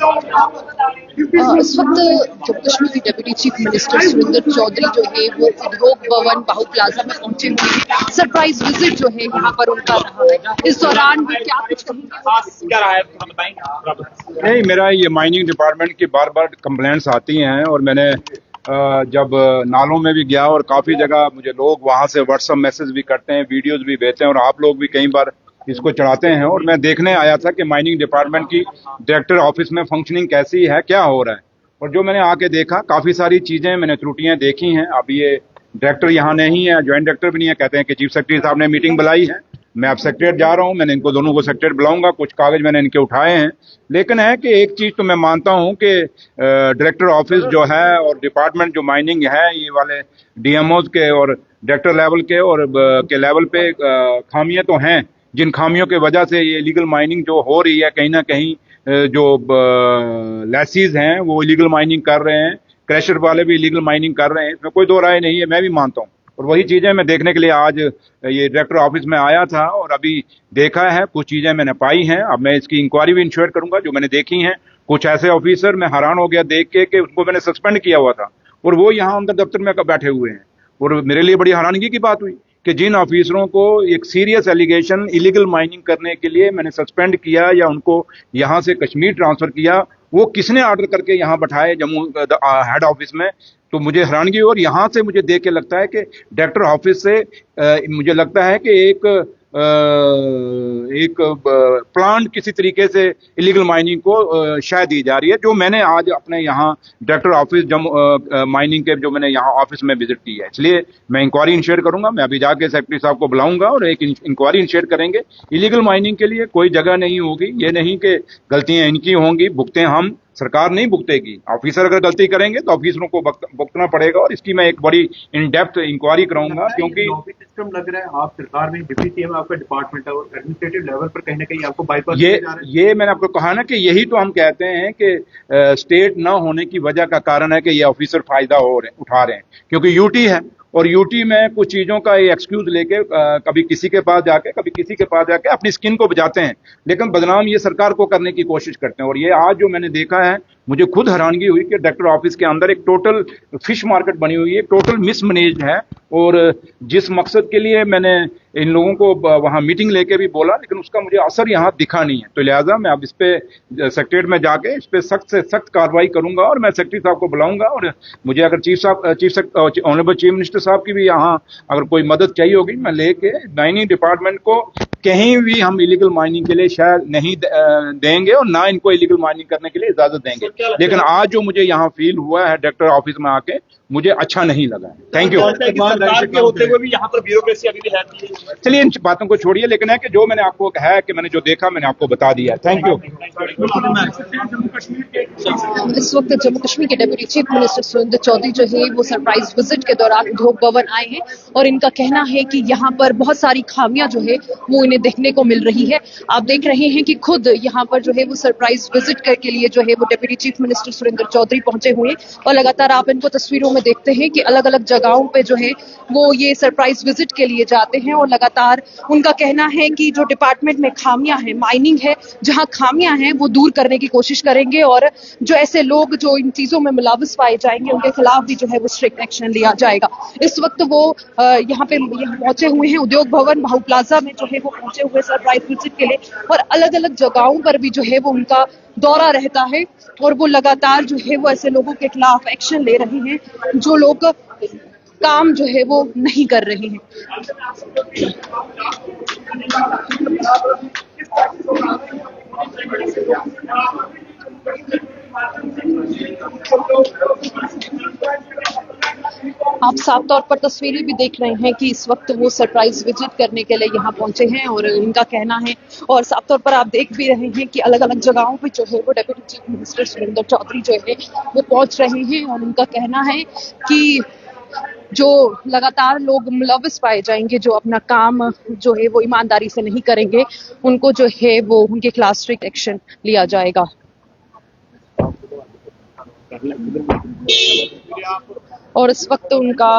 इस वक्त जम्मू कश्मीर के deputy chief minister Surendra Chaudhary जो है वो उद्योग भवन बाहू प्लाजा में पहुंचे हुए हैं। सरप्राइज विजिट जो है यहाँ पर उनका रहा है। इस दौरान भी क्या कुछ कहेंगे? क्या रहा है बताएंगे? नहीं, मेरा ये माइनिंग डिपार्टमेंट की बार बार कंप्लेंट्स आती हैं और मैंने जब नालों में भी गया और काफी जगह मुझे लोग वहां से व्हाट्सएप मैसेज भी करते हैं, वीडियोस भी भेजते हैं और आप लोग भी कई बार इसको चढ़ाते हैं। और मैं देखने आया था कि माइनिंग डिपार्टमेंट की डायरेक्टर ऑफिस में फंक्शनिंग कैसी है, क्या हो रहा है। और जो मैंने आके देखा, काफी सारी चीजें मैंने त्रुटियां देखी हैं। अब ये डायरेक्टर यहाँ नहीं है, ज्वाइंट डायरेक्टर भी नहीं है, कहते हैं कि चीफ सेक्रेटरी साहब ने मीटिंग बुलाई है। मैं अब सेक्रेटरीट जा रहा हूँ, मैंने इनको दोनों को सेक्रेटरीट बुलाऊंगा, कुछ कागज मैंने इनके उठाए हैं। लेकिन है कि एक चीज तो मैं मानता हूँ कि डायरेक्टर ऑफिस जो है और डिपार्टमेंट जो माइनिंग है, ये वाले डीएमओज के और डायरेक्टर लेवल के और के लेवल पे खामियां तो हैं, जिन खामियों के वजह से ये इलीगल माइनिंग जो हो रही है, कहीं ना कहीं जो लैसीज हैं वो इलीगल माइनिंग कर रहे हैं, क्रैशर वाले भी इलीगल माइनिंग कर रहे हैं, इसमें कोई दो राय नहीं है, मैं भी मानता हूँ। और वही चीजें मैं देखने के लिए आज ये डायरेक्टर ऑफिस में आया था और अभी देखा है, कुछ चीजें मैंने पाई हैं। अब मैं इसकी इंक्वायरी भी इंश्योर करूंगा जो मैंने देखी हैं। कुछ ऐसे ऑफिसर मैं हैरान हो गया देख के कि उनको मैंने सस्पेंड किया हुआ था और वो यहाँ अंदर दफ्तर में बैठे हुए हैं। और मेरे लिए बड़ी हैरानगी की बात हुई कि जिन ऑफिसरों को एक सीरियस एलिगेशन इलीगल माइनिंग करने के लिए मैंने सस्पेंड किया या उनको यहाँ से कश्मीर ट्रांसफर किया, वो किसने ऑर्डर करके यहाँ बैठाए जम्मू हेड ऑफिस में। तो मुझे हैरानगी, और यहाँ से मुझे देख के लगता है कि डायरेक्टर ऑफिस से मुझे लगता है कि एक प्लान किसी तरीके से इलीगल माइनिंग को शायद दी जा रही है, जो मैंने आज अपने यहाँ डायरेक्टर ऑफिस जम्मू माइनिंग के जो मैंने यहाँ ऑफिस में विजिट की है। इसलिए मैं इंक्वायरी इनिशिएट करूंगा। मैं अभी जाके सेक्रेटरी साहब को बुलाऊंगा और एक इंक्वायरी इनिशिएट करेंगे। इलीगल माइनिंग के लिए कोई जगह नहीं होगी। ये नहीं कि गलतियां इनकी होंगी, भुगते हम, सरकार नहीं भुगतेगी। ऑफिसर अगर गलती करेंगे तो ऑफिसरों को भुगतना पड़ेगा और इसकी मैं एक बड़ी इन डेप्थ इंक्वायरी कराऊंगा। क्योंकि सिस्टम लग रहा है, आप सरकार में डिप्टी सीएम आपका डिपार्टमेंट है और एडमिनिस्ट्रेटिव लेवल पर कहीं ना कहीं आपको बाईपास ये मैंने आपको कहा ना कि यही तो हम कहते हैं कि स्टेट ना होने की वजह का कारण है कि ये ऑफिसर फायदा उठा रहे हैं। क्योंकि यूटी है और यूटी में कुछ चीजों का एक्सक्यूज लेके कभी किसी के पास जाके कभी किसी के पास जाके अपनी स्किन को बचाते हैं, लेकिन बदनाम ये सरकार को करने की कोशिश करते हैं। और ये आज जो मैंने देखा है, मुझे खुद हैरानगी हुई कि डायरेक्टर ऑफिस के अंदर एक टोटल फिश मार्केट बनी हुई है, टोटल मिसमैनेज्ड है। और जिस मकसद के लिए मैंने इन लोगों को वहां मीटिंग लेके भी बोला, लेकिन उसका मुझे असर यहाँ दिखा नहीं है। तो लिहाजा मैं अब इस पे सेक्रेटरीट में जाके इस पे सख्त से सख्त कार्रवाई करूंगा और मैं सेक्रेटरी साहब को बुलाऊंगा। और मुझे अगर ऑनरेबल चीफ मिनिस्टर साहब की भी यहाँ अगर कोई मदद चाहिए होगी, मैं लेके माइनिंग डिपार्टमेंट को कहीं भी हम इलीगल माइनिंग के लिए शायद नहीं देंगे और ना इनको इलीगल माइनिंग करने के लिए इजाजत देंगे। लेकिन आज जो मुझे यहाँ फील हुआ है डायरेक्टर ऑफिस में आके, मुझे अच्छा नहीं लगा है। Thank you. होते हुए भी यहाँ पर ब्यूरोक्रेसी अभी भी है। चलिए इन बातों को छोड़िए, लेकिन है कि जो मैंने आपको कहा है कि मैंने जो देखा मैंने आपको बता दिया। Thank you. इस वक्त जम्मू कश्मीर के deputy chief minister Surendra Chaudhary जो है वो सरप्राइज विजिट के दौरान उद्योग भवन आए हैं और इनका कहना है कि यहाँ पर बहुत सारी खामियां जो है वो इन्हें देखने को मिल रही है। आप देख रहे हैं कि खुद यहाँ पर जो है वो सरप्राइज विजिट के लिए जो है वो deputy chief minister Surendra Chaudhary पहुंचे हुए हैं और लगातार आप इनको तस्वीरों में देखते हैं कि अलग अलग जगहों पे जो है वो ये सरप्राइज विजिट के लिए जाते हैं और लगातार उनका कहना है कि जो डिपार्टमेंट में खामियां हैं, माइनिंग है, जहां खामियां हैं वो दूर करने की कोशिश करेंगे और जो ऐसे लोग जो इन चीजों में मुलव्वस पाए जाएंगे उनके खिलाफ भी जो है वो स्ट्रिक्ट एक्शन लिया जाएगा। इस वक्त वो यहाँ पे पहुंचे हुए हैं उद्योग भवन बाहू प्लाजा में जो है वो पहुंचे हुए सरप्राइज विजिट के लिए और अलग अलग जगहों पर भी जो है वो उनका दौरा रहता है और वो लगातार जो है वो ऐसे लोगों के खिलाफ एक्शन ले रहे हैं जो लोग काम जो है वो नहीं कर रहे हैं। आप साफ तौर पर तस्वीरें भी देख रहे हैं कि इस वक्त वो सरप्राइज विजिट करने के लिए यहाँ पहुंचे हैं और इनका कहना है और साफ तौर पर आप देख भी रहे हैं कि अलग अलग जगहों पे जो है वो deputy chief minister Surendra Chaudhary जो है वो पहुंच रहे हैं और उनका कहना है कि जो लगातार लोग मुलव्वस पाए जाएंगे, जो अपना काम जो है वो ईमानदारी से नहीं करेंगे, उनको जो है वो उनके खिलाफ स्ट्रिक्ट एक्शन लिया जाएगा। और इस वक्त उनका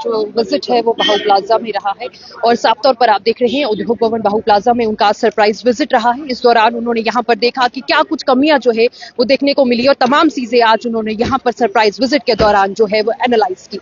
जो विजिट है वो बाहू प्लाजा में रहा है और साफ तौर पर आप देख रहे हैं उद्योग भवन बाहू प्लाजा में उनका सरप्राइज विजिट रहा है। इस दौरान उन्होंने यहाँ पर देखा कि क्या कुछ कमियां जो है वो देखने को मिली और तमाम चीजें आज उन्होंने यहाँ पर सरप्राइज विजिट के दौरान जो है वो एनालाइज की।